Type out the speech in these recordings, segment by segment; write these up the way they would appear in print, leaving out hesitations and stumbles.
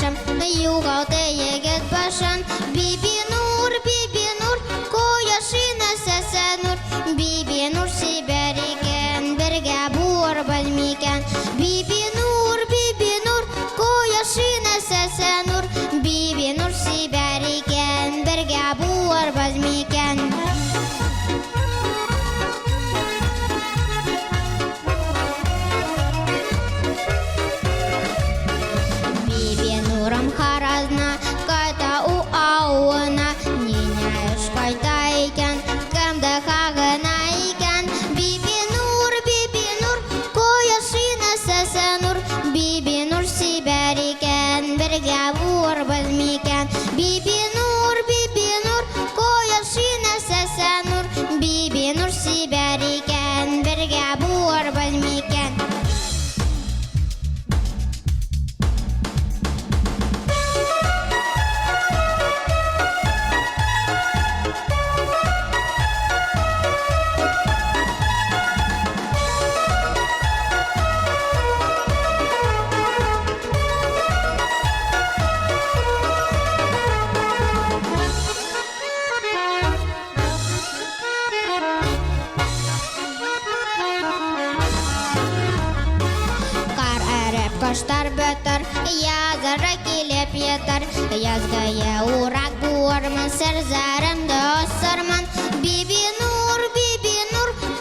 башым, югалты егет башын. Биби Нур, кояшына сәсә нур. Биби Нур сибәр икән, бергә буар белмикән. Биби Нур, кояшына сәсә нур. Биби Нур сибәр икән, бергә буар белмикән. Нурым харазна, кайта у ауына. Нине эш кайта икән, кемдә хагына икән. Биби Нур, кояшына сәсә нур. Биби Нур сибәр икән, бергә буар белмикән. Биби Нур, кояшына сәсә нур. Биби Нур сибәр икән, бергә буар белмикән. Каштар бөтер, язары килеп етер. Язгая урак буармын, сәрзәрімді осырмын. Биби Нур,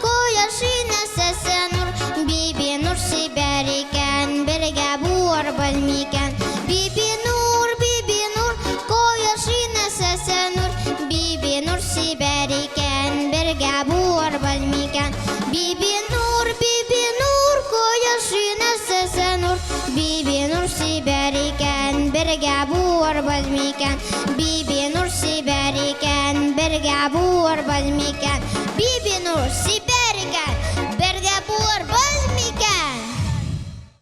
кояшына сәсә нур. Биби Нур сибәр икән, бергә буар белмикән. Биби Нур, кояшына сәсә нур. Биби Нур сибәр икән, бергә буар белмикән. Биби Нур, кояшына сәсә нур. Биби Нур сибәр икән, бергә буар белмикән. Биби Нур сибәр икән, бергә буар белмикән. Биби Нур сибәр икән, бергә буар белмикән.